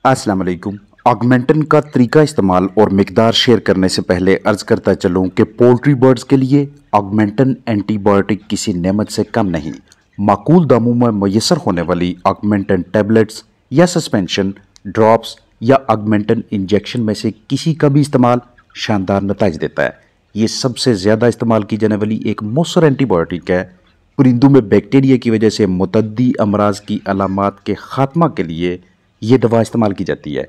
अस्सलाम वालेकुम। ऑगमेंटन का तरीका इस्तेमाल और मिकदार शेयर करने से पहले अर्ज करता चलूं कि पोल्ट्री बर्ड्स के लिए ऑगमेंटन एंटीबायोटिक किसी नेमत से कम नहीं। माकूल दामों में मैसर होने वाली ऑगमेंटन टैबलेट्स या सस्पेंशन, ड्रॉप्स या ऑगमेंटन इंजेक्शन में से किसी का भी इस्तेमाल शानदार नताइज देता है। ये सबसे ज़्यादा इस्तेमाल की जाने वाली एक मौसर एंटीबायोटिक है। परिंदों में बैक्टीरिया की वजह से मुतद्दी अमराज की अलामात के खात्मा के लिए ये दवा इस्तेमाल की जाती है,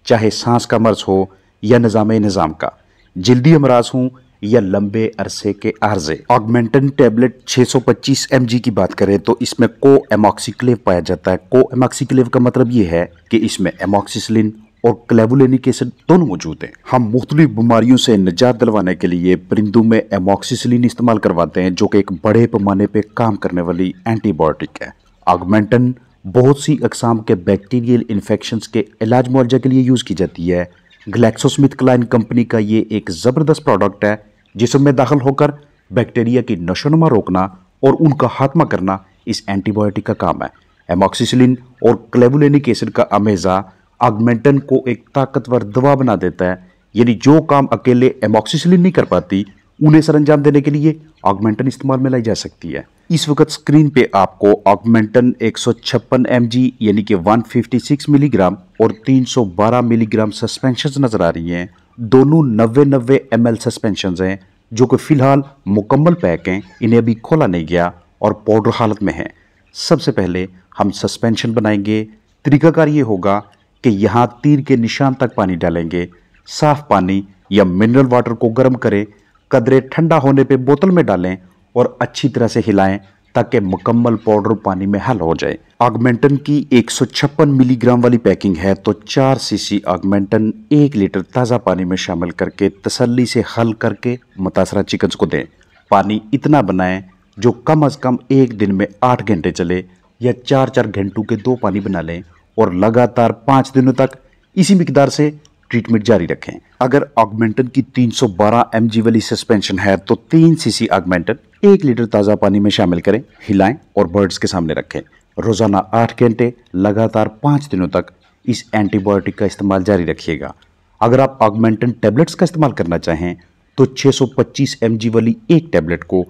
चाहे सांस का मर्ज हो या निज़ाम का, जल्दी अमराज हों या लंबे अरसे के आर्जे। ऑगमेंटन टैबलेट 625 mg की बात करें तो इसमें को एमॉक्सिक्लेव पाया जाता है। को एमॉक्सिक्लेव का मतलब ये है कि इसमें एमॉक्सिसिलिन और क्लेवुलेनिक एसिड दोनों मौजूद हैं। हम मुख्तलिफ बीमारियों से निजात दिलवाने के लिए परिंदों में एमॉक्सिसिलिन इस्तेमाल करवाते हैं, जो कि एक बड़े पैमाने पर काम करने वाली एंटीबायोटिक है। ऑगमेंटन बहुत सी अकसाम के बैक्टीरियल इन्फेक्शंस के इलाज मुआवजा के लिए यूज़ की जाती है। ग्लैक्सोस्मिथक्लाइन कंपनी का ये एक ज़बरदस्त प्रोडक्ट है जिसमें दाखिल होकर बैक्टीरिया की नशोनुमा रोकना और उनका खात्मा करना इस एंटीबायोटिक का काम है। एमॉक्सिसिलिन और क्लेवुलेनिक एसिड का अमेज़ा ऑगमेंटन को एक ताकतवर दवा बना देता है, यानी जो काम अकेले एमॉक्सिसिलिन नहीं कर पाती उन्हें सरंजाम देने के लिए ऑगमेंटन इस्तेमाल में लाई जा सकती है। इस वक्त स्क्रीन पे आपको ऑगमेंटन 156 mg यानी कि 156 मिलीग्राम और 312 मिलीग्राम सस्पेंशन नजर आ रही हैं। दोनों 90-90 ml सस्पेंशन हैं जो कि फिलहाल मुकम्मल पैक हैं, इन्हें अभी खोला नहीं गया और पाउडर हालत में है। सबसे पहले हम सस्पेंशन बनाएंगे। तरीकाकार ये होगा कि यहाँ तीर के निशान तक पानी डालेंगे। साफ पानी या मिनरल वाटर को गर्म करें, कदरे ठंडा होने पे बोतल में डालें और अच्छी तरह से हिलाएं ताकि मुकम्मल पाउडर पानी में हल हो जाए। ऑगमेंटन की 156 मिलीग्राम वाली पैकिंग है तो 4 सीसी ऑगमेंटन 1 लीटर ताज़ा पानी में शामिल करके तसल्ली से हल करके मुतासरा चिकन्स को दें। पानी इतना बनाएं जो कम अज़ कम एक दिन में 8 घंटे चले, या 4-4 घंटों के 2 पानी बना लें और लगातार 5 दिनों तक इसी मिकदार से ट्रीटमेंट जारी रखें। अगर ऑगमेंटन की 312 mg वाली सस्पेंशन है तो 3 सीसी ऑगमेंटन 1 लीटर ताज़ा पानी में शामिल करें, हिलाएं और बर्ड्स के सामने रखें। रोज़ाना 8 घंटे लगातार 5 दिनों तक इस एंटीबायोटिक का इस्तेमाल जारी रखिएगा। अगर आप ऑगमेंटन टैबलेट्स का इस्तेमाल करना चाहें तो 625 mg वाली एक टैबलेट को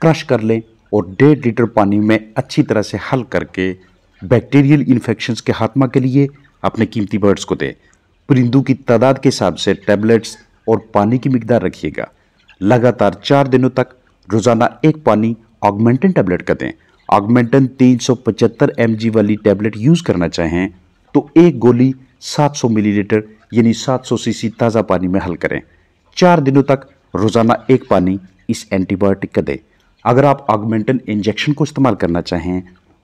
क्रश कर लें और 1.5 लीटर पानी में अच्छी तरह से हल करके बैक्टीरियल इन्फेक्शंस के खात्मा के लिए अपने कीमती बर्ड्स को दें। परिंदों की तादाद के हिसाब से टैबलेट्स और पानी की मिकदार रखिएगा। लगातार 4 दिनों तक रोज़ाना एक पानी ऑगमेंटन टैबलेट का दें। ऑगमेंटन 375 mg वाली टैबलेट यूज़ करना चाहें तो एक गोली 700 मिलीलीटर यानी 700 सीसी ताज़ा पानी में हल करें। 4 दिनों तक रोज़ाना एक पानी इस एंटीबायोटिक का दें। अगर आप ऑगमेंटन इंजेक्शन को इस्तेमाल करना चाहें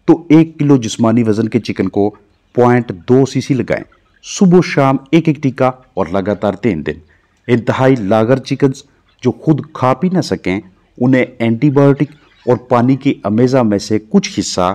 तो 1 किलो जिस्मानी वज़न के चिकन को 0.2 सीसी लगाएं। सुबह शाम एक टीका और लगातार 3 दिन। इंतहाई लागर चिकन्स जो खुद खा पी ना सकें उन्हें एंटीबायोटिक और पानी के अमेज़ा में से कुछ हिस्सा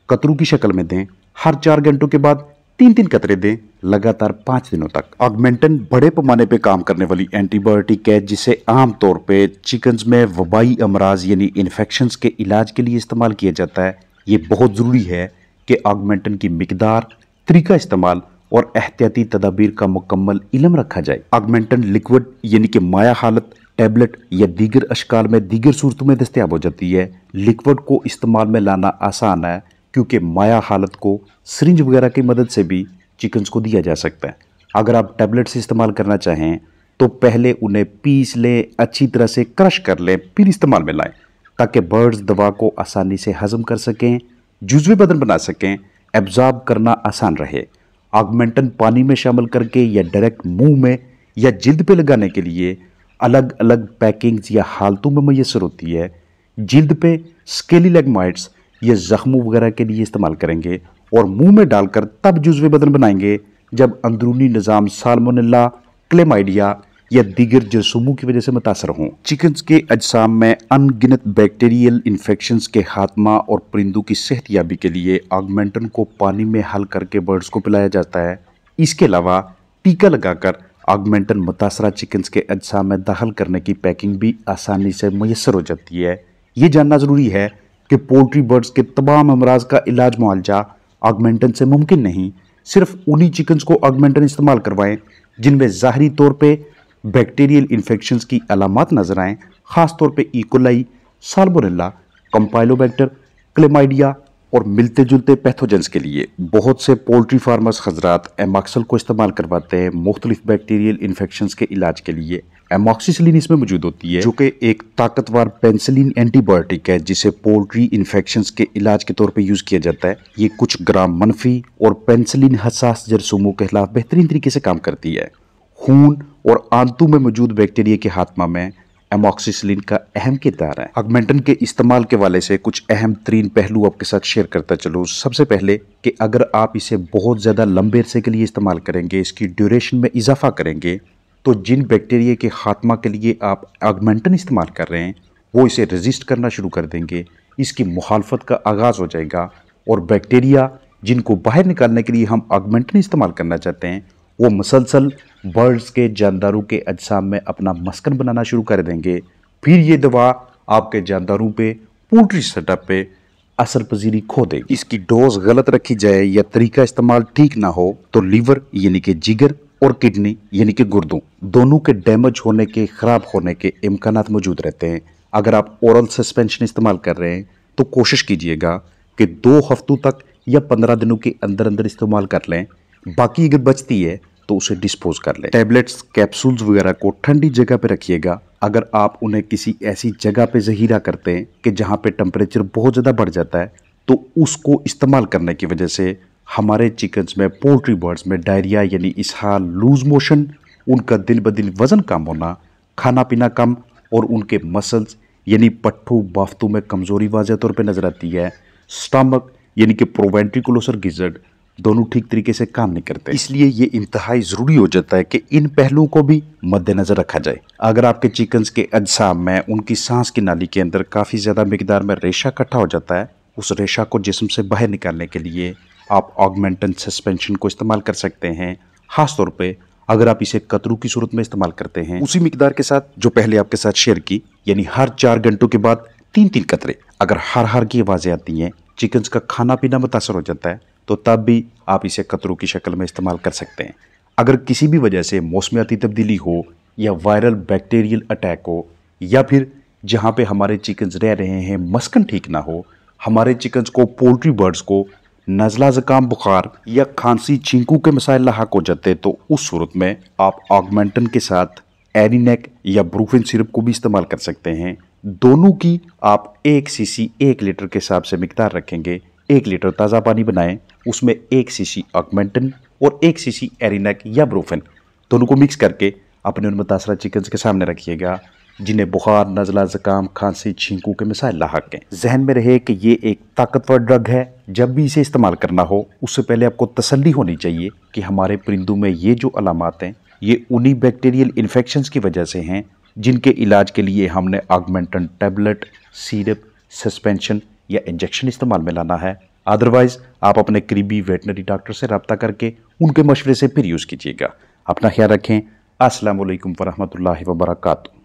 कतरों की शक्ल में दें। हर 4 घंटों के बाद 3-3 कतरे दें, लगातार 5 दिनों तक। ऑगमेंटन बड़े पैमाने पे काम करने वाली एंटीबायोटिक है जिसे आमतौर पे चिकन्स में वबाई अमराज यानी इन्फेक्शंस के इलाज के लिए इस्तेमाल किया जाता है। ये बहुत ज़रूरी है कि ऑगमेंटन की मिकदार, तरीका इस्तेमाल और एहतियाती तदाबीर का मुकम्मल इल्म रखा जाए। ऑगमेंटन लिक्विड यानी कि माया हालत, टैबलेट या दीगर अशकाल में दीगर सूरतों में दस्तयाब हो जाती है। लिक्विड को इस्तेमाल में लाना आसान है क्योंकि माया हालत को सिरिंज वगैरह की मदद से भी चिकन्स को दिया जा सकता है। अगर आप टैबलेट से इस्तेमाल करना चाहें तो पहले उन्हें पीस लें, अच्छी तरह से क्रश कर लें, फिर इस्तेमाल में लाएं ताकि बर्ड्स दवा को आसानी से हजम कर सकें, जुज़्वे बदन बना सकें, एब्जॉर्ब करना आसान रहे। ऑगमेंटन पानी में शामिल करके या डायरेक्ट मुंह में या जिल्द पे लगाने के लिए अलग अलग पैकिंग्स या हालतों में मैसर होती है। जिल्द पे स्केली लेगमाइट्स या जख्मों वगैरह के लिए इस्तेमाल करेंगे और मुंह में डालकर तब जुज़्वे बदन बनाएंगे जब अंदरूनी निज़ाम साल्मोनेला, क्लेमाइडिया या दीगर जरसूमों की वजह से मुतासर हों। चिकन्स के अजसाम में अनगिनत बैक्टीरियल इन्फेक्शंस के खात्मा और परिंदों की सेहतयाबी के लिए ऑगमेंटन को पानी में हल करके बर्ड्स को पिलाया जाता है। इसके अलावा टीका लगाकर ऑगमेंटन मुतासरा चिकन्स के अजसाम में दाखिल करने की पैकिंग भी आसानी से मैसर हो जाती है। ये जानना ज़रूरी है कि पोल्ट्री बर्ड्स के तमाम अमराज का इलाज मुआवजा ऑगमेंटन से मुमकिन नहीं, सिर्फ उन्हीं चिकन्स को ऑगमेंटन इस्तेमाल करवाएं जिनमें ज़ाहरी तौर पे बैक्टीरियल इन्फेक्शंस की अलामात नजर आएं, खासतौर पे इकोलाई, साल्मोनेला, कंपाइलोबैक्टर, क्लेमाइडिया और मिलते जुलते पैथोजेंस के लिए। बहुत से पोल्ट्री फार्मर्स हजरात एमॉक्सल को इस्तेमाल करवाते हैं मुख्तलिफ बैक्टीरियल इन्फेक्शंस के इलाज के लिए। एमॉक्सिसिलिन इसमें मौजूद होती है जो कि एक ताकतवर पेनिसिलिन एंटीबायोटिक है जिसे पोल्ट्री इन्फेक्शंस के इलाज के तौर पे यूज किया जाता है। ये कुछ ग्राम मनफी और पेनिसिलिन हसास जरासीमों के खिलाफ बेहतरीन तरीके से काम करती है। खून और आंतों में मौजूद बैक्टीरिया के खात्मा में एमॉक्सिसिलिन का अहम किरदार है। ऑगमेंटन के इस्तेमाल के वाले से कुछ अहम तरीन पहलू आपके साथ शेयर करता चलूँ। सबसे पहले कि अगर आप इसे बहुत ज़्यादा लंबे अरसे के लिए इस्तेमाल करेंगे, इसकी ड्यूरेशन में इजाफा करेंगे, तो जिन बैक्टीरिया के खात्मा के लिए आप ऑगमेंटन इस्तेमाल कर रहे हैं वो इसे रेजिस्ट करना शुरू कर देंगे, इसकी मुखालफत का आगाज़ हो जाएगा और बैक्टीरिया जिनको बाहर निकालने के लिए हम ऑगमेंटन इस्तेमाल करना चाहते हैं वो मुसलसल बर्ड्स के जानदारों के अजसाम में अपना मस्कन बनाना शुरू कर देंगे। फिर ये दवा आपके जानदारों पे पोल्ट्री सेटअप पे असर पजीरी खो देगी। इसकी डोज गलत रखी जाए या तरीका इस्तेमाल ठीक ना हो तो लीवर यानी कि जिगर और किडनी यानी कि गुर्दों दोनों के डैमेज होने के, खराब होने के इम्कानात मौजूद रहते हैं। अगर आप ओरल सस्पेंशन इस्तेमाल कर रहे हैं तो कोशिश कीजिएगा कि 2 हफ्तों तक या 15 दिनों के अंदर अंदर इस्तेमाल कर लें। बाकी अगर बचती है तो उसे डिस्पोज कर लें। टैबलेट्स, कैप्सूल्स वगैरह को ठंडी जगह पे रखिएगा। अगर आप उन्हें किसी ऐसी जगह पे जहीरा करते हैं कि जहाँ पे टेम्परेचर बहुत ज़्यादा बढ़ जाता है तो उसको इस्तेमाल करने की वजह से हमारे चिकन्स में, पोल्ट्री बर्ड्स में डायरिया यानी इसहाल, लूज मोशन, उनका दिन ब दिन वजन कम होना, खाना पीना कम और उनके मसल्स यानी पट्ठू बाफ्तों में कमजोरी वाज़ह तौर पे नजर आती है। स्टमक यानी कि प्रोवेंट्रिकुलोसर गिज़र्ड दोनों ठीक तरीके से काम नहीं करते। इसलिए ये इंतहाई ज़रूरी हो जाता है कि इन पहलुओं को भी मद्देनजर रखा जाए। अगर आपके चिकन्स के अज्साम में, उनकी सांस की नाली के अंदर काफ़ी ज़्यादा मिकदार में रेशा इकट्ठा हो जाता है, उस रेशा को जिस्म से बाहर निकालने के लिए आप ऑगमेंटन सस्पेंशन को इस्तेमाल कर सकते हैं। खासतौर पे अगर आप इसे कतरू की सूरत में इस्तेमाल करते हैं उसी मिकदार के साथ जो पहले आपके साथ शेयर की, यानी हर 4 घंटों के बाद 3-3 कतरे। अगर हर की आवाज़ें आती हैं, चिकन्स का खाना पीना मुतासर हो जाता है, तो तब भी आप इसे कतरों की शक्ल में इस्तेमाल कर सकते हैं। अगर किसी भी वजह से मौसमियाती तब्दीली हो या वायरल बैक्टीरियल अटैक हो या फिर जहाँ पे हमारे चिकन्स रह रहे हैं मस्कन ठीक ना हो, हमारे चिकन्स को, पोल्ट्री बर्ड्स को नज़ला, ज़ुकाम, बुखार या खांसी, छींकू के मसाइल लाहक हो जाते, तो उस सूरत में आप ऑगमेंटन के साथ एरिनेक या ब्रूफिन सिरप को भी इस्तेमाल कर सकते हैं। दोनों की आप 1 सीसी 1 लीटर के हिसाब से मिकदार रखेंगे। 1 लीटर ताज़ा पानी बनाएं, उसमें 1 सीसी ऑगमेंटन और 1 सीसी एरिनेक या ब्रूफिन दोनों को मिक्स करके अपने उन मुतासरा चिकन्स के सामने रखिएगा जिन्हें बुखार, नज़ला, ज़ुकाम, खांसी, छींकू के मसाइल लाहक हैं। जहन में रहे कि ये एक ताकतवर ड्रग है। जब भी इसे इस्तेमाल करना हो उससे पहले आपको तसल्ली होनी चाहिए कि हमारे परिंदों में ये जो अलामात हैं ये उन्हीं बैक्टीरियल इन्फेक्शंस की वजह से हैं जिनके इलाज के लिए हमने ऑगमेंटन टैबलेट, सिरप, सस्पेंशन या इंजेक्शन इस्तेमाल में लाना है। अदरवाइज आप अपने करीबी वेटनरी डॉक्टर से रब्ता करके उनके मशवरे से फिर यूज़ कीजिएगा। अपना ख्याल रखें। अस्सलाम वालेकुम वरहमतुल्लाहि वबरकातुहू।